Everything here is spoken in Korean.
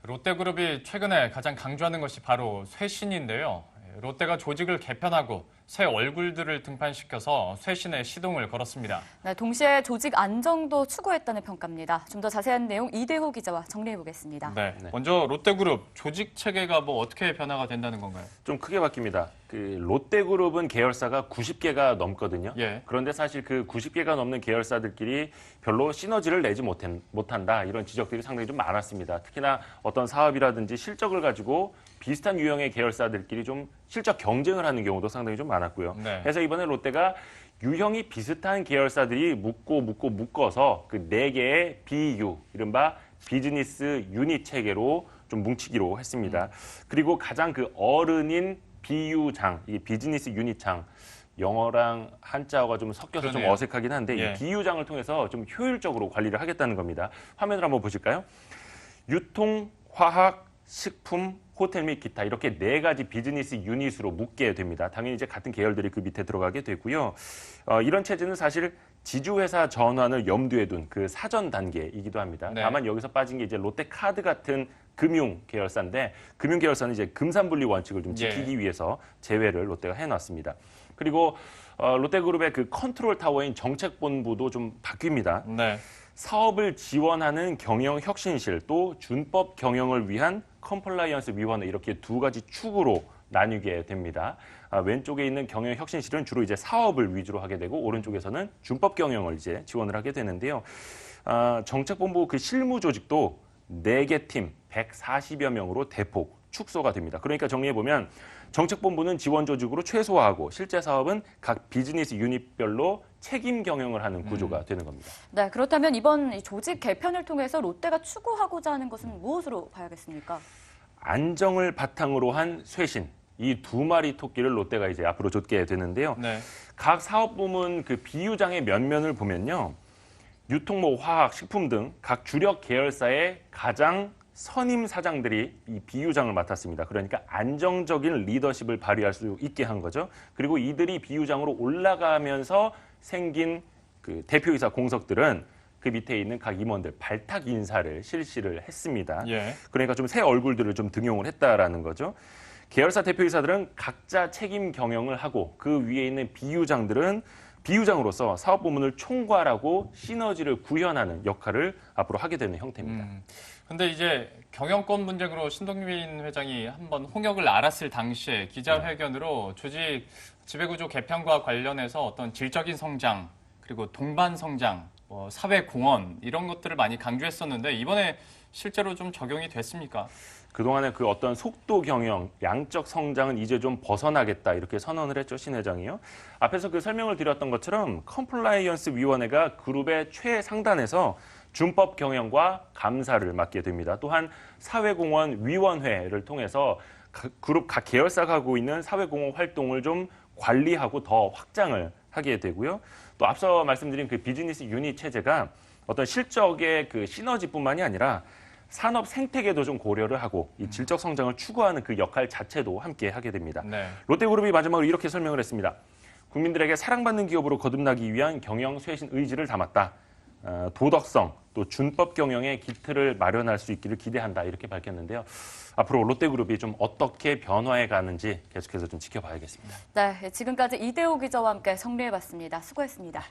롯데그룹이 최근에 가장 강조하는 것이 바로 쇄신인데요. 롯데가 조직을 개편하고 새 얼굴들을 등판시켜서 쇄신에 시동을 걸었습니다. 네, 동시에 조직 안정도 추구했다는 평가입니다. 좀 더 자세한 내용 이대호 기자와 정리해보겠습니다. 네, 먼저 롯데그룹 조직 체계가 어떻게 변화가 된다는 건가요? 좀 크게 바뀝니다. 롯데그룹은 계열사가 90개가 넘거든요. 예. 그런데 사실 그 90개가 넘는 계열사들끼리 별로 시너지를 내지 못한다 이런 지적들이 상당히 좀 많았습니다. 특히나 어떤 사업이라든지 실적을 가지고 비슷한 유형의 계열사들끼리 좀 실적 경쟁을 하는 경우도 상당히 좀 많았고요. 네. 그래서 이번에 롯데가 유형이 비슷한 계열사들이 묶어서 그 4개의 BU, 이른바 비즈니스 유닛 체계로 좀 뭉치기로 했습니다. 그리고 가장 그 어른인 BU장, 이 비즈니스 유닛장, 영어랑 한자어가 좀 섞여서 그러네요. 좀 어색하긴 한데 예. 이 BU장을 통해서 좀 효율적으로 관리를 하겠다는 겁니다. 화면을 한번 보실까요? 유통, 화학, 식품, 호텔 및 기타 이렇게 4가지 비즈니스 유닛으로 묶게 됩니다. 당연히 이제 같은 계열들이 그 밑에 들어가게 되고요. 이런 체제는 사실 지주회사 전환을 염두에 둔 그 사전 단계이기도 합니다. 네. 다만 여기서 빠진 게 이제 롯데카드 같은 금융 계열사인데 금융 계열사는 이제 금산분리 원칙을 좀 지키기 위해서 제외를 롯데가 해놨습니다. 그리고 롯데그룹의 그 컨트롤 타워인 정책본부도 좀 바뀝니다. 네. 사업을 지원하는 경영혁신실 또 준법 경영을 위한 컴플라이언스 위원회 이렇게 2가지 축으로 나뉘게 됩니다. 왼쪽에 있는 경영혁신실은 주로 이제 사업을 위주로 하게 되고 오른쪽에서는 준법 경영을 이제 지원을 하게 되는데요. 정책본부 그 실무 조직도 4개 팀 140여 명으로 대폭 축소가 됩니다. 그러니까 정리해보면 정책본부는 지원 조직으로 최소화하고 실제 사업은 각 비즈니스 유닛별로 책임 경영을 하는 구조가 되는 겁니다. 네, 그렇다면 이번 조직 개편을 통해서 롯데가 추구하고자 하는 것은 무엇으로 봐야겠습니까? 안정을 바탕으로 한 쇄신. 이 2마리 토끼를 롯데가 이제 앞으로 좇게 되는데요. 네. 각 사업 부문 그 비유장의 면면을 보면요. 유통, 화학, 식품 등 각 주력 계열사의 가장 선임 사장들이 이 비유장을 맡았습니다. 그러니까 안정적인 리더십을 발휘할 수 있게 한 거죠. 그리고 이들이 비유장으로 올라가면서 생긴 그 대표이사 공석들은 그 밑에 있는 각 임원들 발탁 인사를 실시를 했습니다. 예. 그러니까 좀 새 얼굴들을 좀 등용을 했다라는 거죠. 계열사 대표이사들은 각자 책임 경영을 하고 그 위에 있는 비유장들은 비유장으로서 사업 부문을 총괄하고 시너지를 구현하는 역할을 앞으로 하게 되는 형태입니다. 근데 이제 경영권 분쟁으로 신동민 회장이 한번 홍역을 알았을 당시에 기자회견으로 조직 지배구조 개편과 관련해서 어떤 질적인 성장, 그리고 동반 성장, 사회 공헌 이런 것들을 많이 강조했었는데 이번에 실제로 좀 적용이 됐습니까? 그동안에 그 어떤 속도 경영, 양적 성장은 이제 좀 벗어나겠다 이렇게 선언을 했죠, 신 회장이요. 앞에서 그 설명을 드렸던 것처럼 컴플라이언스 위원회가 그룹의 최상단에서 준법 경영과 감사를 맡게 됩니다. 또한 사회공헌 위원회를 통해서 그룹 각 계열사가 하고 있는 사회공헌 활동을 좀 관리하고 더 확장을 하게 되고요. 또 앞서 말씀드린 그 비즈니스 유닛 체제가 어떤 실적의 그 시너지뿐만이 아니라 산업 생태계도 좀 고려를 하고 이 질적 성장을 추구하는 그 역할 자체도 함께 하게 됩니다. 네. 롯데그룹이 마지막으로 이렇게 설명을 했습니다. 국민들에게 사랑받는 기업으로 거듭나기 위한 경영 쇄신 의지를 담았다. 도덕성 또 준법 경영의 기틀을 마련할 수 있기를 기대한다 이렇게 밝혔는데요. 앞으로 롯데그룹이 좀 어떻게 변화해 가는지 계속해서 좀 지켜봐야겠습니다. 네, 지금까지 이대호 기자와 함께 정리해봤습니다. 수고했습니다.